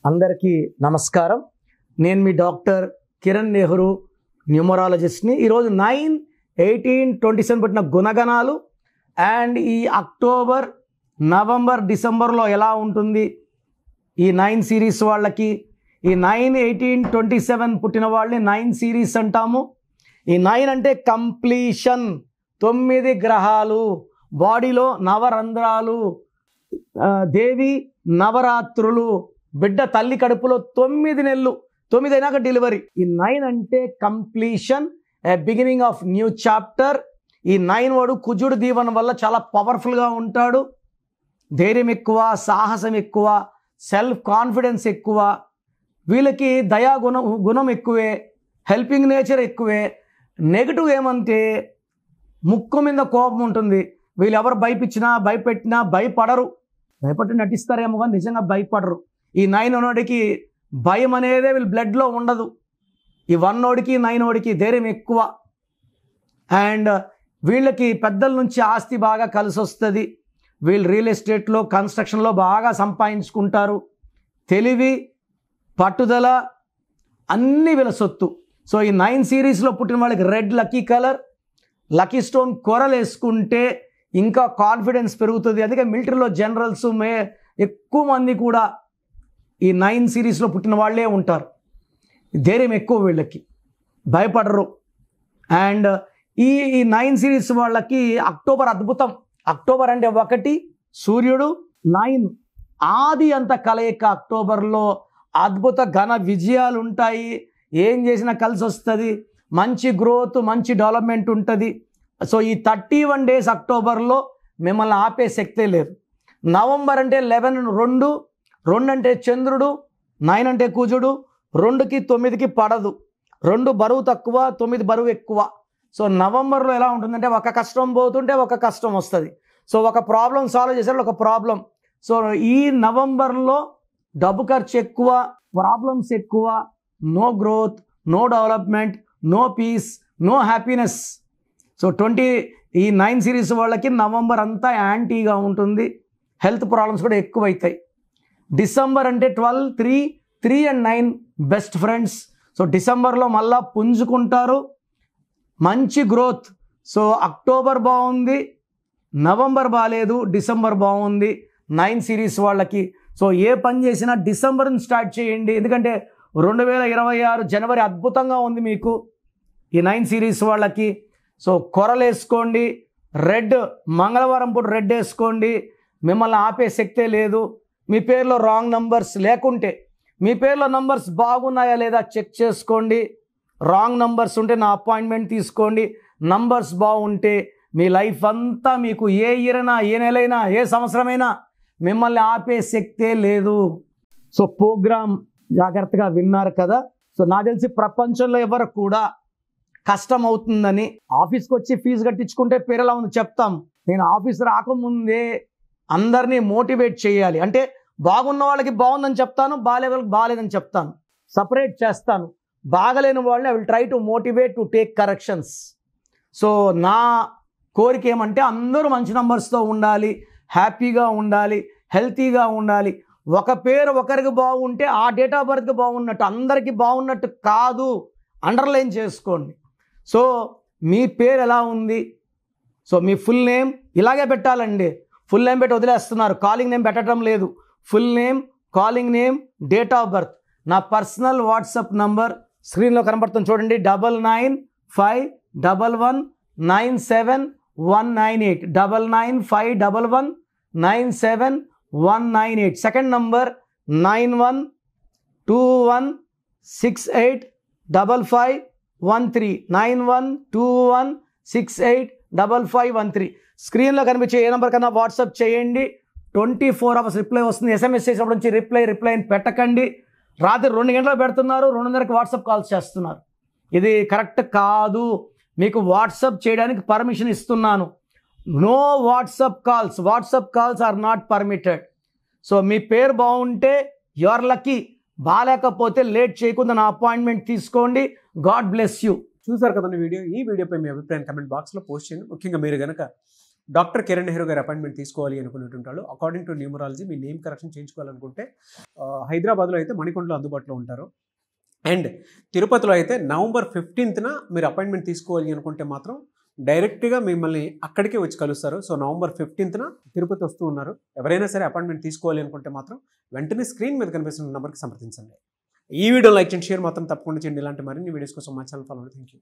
అందరికీ నమస్కారం. నేను మీ డాక్టర్ కిరణ్ నెహ్రూ, న్యూమరాలజిస్ట్ని. ఈరోజు 9/18/27 పుట్టిన గుణగణాలు అండ్ ఈ అక్టోబర్, నవంబర్, డిసెంబర్లో ఎలా ఉంటుంది ఈ 9 సిరీస్ వాళ్ళకి. ఈ 9/18/27 పుట్టిన వాళ్ళని 9 సిరీస్ అంటాము. ఈ 9 అంటే కంప్లీషన్, 9 గ్రహాలు, బాడీలో నవరంధ్రాలు, దేవి నవరాత్రులు, బిడ్డ తల్లి కడుపులో 9 నెలలు, 9 అయినాక డెలివరీ. ఈ 9 అంటే completion, beginning of new chapter. ఈ 9 వాడు కుజుడు దీవెన వల్ల చాలా పవర్ఫుల్గా ఉంటాడు. ధైర్యం ఎక్కువ, సాహసం ఎక్కువ, సెల్ఫ్ కాన్ఫిడెన్స్ ఎక్కువ. వీళ్ళకి దయా గుణం ఎక్కువే, హెల్పింగ్ నేచర్ ఎక్కువే. నెగిటివ్ ఏమంటే ముక్కు మీద కోపం ఉంటుంది. వీళ్ళు ఎవరు భయపెట్టినా భయపడరు. భయపడి నటిస్తారేమో కానీ నిజంగా భయపడరు. ఈ 9 ఉన్నోడికి భయం అనేదే వీళ్ళ బ్లడ్లో ఉండదు. ఈ 1 ఓడికి 9 ఓడికి ధైర్యం ఎక్కువ. అండ్ వీళ్ళకి పెద్దల నుంచి ఆస్తి బాగా కలిసి వస్తుంది. వీళ్ళు రియల్ ఎస్టేట్లో, కన్స్ట్రక్షన్లో బాగా సంపాదించుకుంటారు. తెలివి, పట్టుదల అన్నీ వీళ్ళ సొత్తు. సో ఈ 9 సిరీస్లో పుట్టిన వాళ్ళకి red lucky colour, lucky stone కొరలు వేసుకుంటే ఇంకా కాన్ఫిడెన్స్ పెరుగుతుంది. అందుకే మిలిటరీలో జనరల్స్ ఎక్కువ మంది కూడా ఈ 9 సిరీస్లో పుట్టిన వాళ్ళే ఉంటారు. ధైర్యం ఎక్కువ, వీళ్ళకి భయపడరు. అండ్ ఈ 9 సిరీస్ వాళ్ళకి అక్టోబర్ అద్భుతం. అక్టోబర్ అంటే 1 సూర్యుడు, 9 ఆది అంత కలయిక. అక్టోబర్లో అద్భుత ఘన విజయాలు ఉంటాయి. ఏం చేసినా కలిసి వస్తుంది. మంచి గ్రోత్, మంచి డెవలప్మెంట్ ఉంటుంది. సో ఈ 31 డేస్ అక్టోబర్లో మిమ్మల్ని ఆపే శక్తే లేదు. నవంబర్ అంటే 11, 2 అంటే చంద్రుడు, 9 అంటే కుజుడు. 2కి 9కి పడదు. 2 బరువు తక్కువ, 9 బరువు ఎక్కువ. సో నవంబర్లో ఎలా ఉంటుందంటే ఒక కష్టం పోతుంటే ఒక కష్టం వస్తుంది. సో ఒక ప్రాబ్లం సాల్వ్ చేసేటప్పుడు ఒక ప్రాబ్లం. సో ఈ నవంబర్లో డబ్బు ఖర్చు ఎక్కువ, ప్రాబ్లమ్స్ ఎక్కువ, no growth, no development, no peace, no happiness. So ఈ 9 సిరీస్ వాళ్ళకి నవంబర్ అంతా యాంటీగా ఉంటుంది. హెల్త్ ప్రాబ్లమ్స్ కూడా ఎక్కువ అవుతాయి. డిసెంబర్ అంటే 12, 3 and 9 బెస్ట్ ఫ్రెండ్స్. సో డిసెంబర్లో మళ్ళా పుంజుకుంటారు, మంచి గ్రోత్. సో అక్టోబర్ బాగుంది, నవంబర్ బాగాలేదు, డిసెంబర్ బాగుంది 9 సిరీస్ వాళ్ళకి. సో ఏ పని చేసినా డిసెంబర్ని స్టార్ట్ చేయండి. ఎందుకంటే 2026 జనవరి అద్భుతంగా ఉంది మీకు ఈ 9 సిరీస్ వాళ్ళకి. సో కొరలు వేసుకోండి, రెడ్, మంగళవారం పూట రెడ్ వేసుకోండి. మిమ్మల్ని ఆపే శక్తే లేదు. మీ పేరులో రాంగ్ నంబర్స్ లేకుంటే, మీ పేరులో నంబర్స్ బాగున్నాయా లేదా చెక్ చేసుకోండి. రాంగ్ నంబర్స్ ఉంటే నా అపాయింట్మెంట్ తీసుకోండి. నంబర్స్ బాగుంటే మీ లైఫ్ అంతా మీకు ఏ ఇయర్ అయినా, ఏ నెలైనా, ఏ సంవత్సరమైనా మిమ్మల్ని ఆపే శక్తే లేదు. సో ప్రోగ్రామ్ జాగ్రత్తగా విన్నారు కదా. సో నాకు తెలిసి ప్రపంచంలో ఎవరు కూడా కష్టం అవుతుందని ఆఫీస్కి వచ్చి ఫీజు కట్టించుకుంటే పేరు ఎలా ఉంది చెప్తాం. నేను ఆఫీస్ రాకముందే అందరినీ మోటివేట్ చేయాలి. అంటే బాగున్న వాళ్ళకి బాగుందని చెప్తాను, బాగాలే వాళ్ళకి బాగాలేదని చెప్తాను, సపరేట్ చేస్తాను. బాగలేని వాళ్ళని I will try to motivate to take corrections. So నా కోరిక ఏమంటే అందరూ మంచి నంబర్స్తో ఉండాలి, హ్యాపీగా ఉండాలి, హెల్తీగా ఉండాలి. ఒక పేరు ఒకరికి బాగుంటే ఆ డేట్ ఆఫ్ బర్త్కి బాగున్నట్టు, అందరికీ బాగున్నట్టు కాదు. అండర్లైన్ చేసుకోండి. సో మీ పేరు ఎలా ఉంది? సో మీ ఫుల్ నేమ్ ఇలాగే పెట్టాలండి. ఫుల్ నేమ్ పెట్టి వదిలేస్తున్నారు, కాలింగ్ నేమ్ పెట్టడం లేదు. Full name, calling name, date of birth. నా పర్సనల్ వాట్సాప్ నంబర్ స్క్రీన్లో కనబడుతుంది చూడండి, 9951197198, 9951197198. Second number 9121685513, 9121685513. స్క్రీన్లో కనిపించే ఏ నెంబర్ కన్నా వాట్సాప్ చేయండి. 24 hours రిప్లై వస్తుంది. SMS చేసినప్పటి నుంచి రిప్లై పెట్టకండి. రాత్రి 2 గంటలకు పెడుతున్నారు, 2:30కి వాట్సాప్ కాల్స్ చేస్తున్నారు. ఇది కరెక్ట్ కాదు. మీకు వాట్సాప్ చేయడానికి పర్మిషన్ ఇస్తున్నాను. No WhatsApp calls. WhatsApp calls are not permitted. So మీ పేరు బాగుంటే యు ఆర్ లక్కీ. బాగాలేకపోతే లేట్ చేయకుండా నా అపాయింట్మెంట్ తీసుకోండి. God bless you. చూసారు కదండి వీడియో. ఈ వీడియోపై మీ అభిప్రాయం కమెంట్ బాక్స్లో పోస్ట్ చేయండి. ముఖ్యంగా మీరు కనుక డాక్టర్ కిరణ్ నెహ్రూ గారి అపాయింట్మెంట్ తీసుకోవాలి అనుకున్నటువంటి వాళ్ళు అకార్డింగ్ టు న్యూమరాలజీ మీ నేమ్ కరెక్షన్ చేయించుకోవాలనుకుంటే హైదరాబాద్లో అయితే మణికొండలో అందుబాటులో ఉంటారు. అండ్ తిరుపతిలో అయితే నవంబర్ 15న మీరు అపాయింట్మెంట్ తీసుకోవాలి అనుకుంటే మాత్రం డైరెక్ట్గా మిమ్మల్ని అక్కడికే వచ్చి కలుస్తారు. సో నవంబర్ 15న తిరుపతి వస్తూ ఉన్నారు. ఎవరైనా సరే అపాయింట్మెంట్ తీసుకోవాలి అనుకుంటే మాత్రం వెంటనే స్క్రీన్ మీద కనిపిస్తున్న నెంబర్కి సంప్రదించండి. ఈ వీడియో లైక్ చేయండి, షేర్ మాత్రం తప్పకుండా చేయండి. ఇలాంటి మరిన్ని వీడియోస్ కోసం మా ఛానల్ ఫాలో అవ్వండి. Thank you.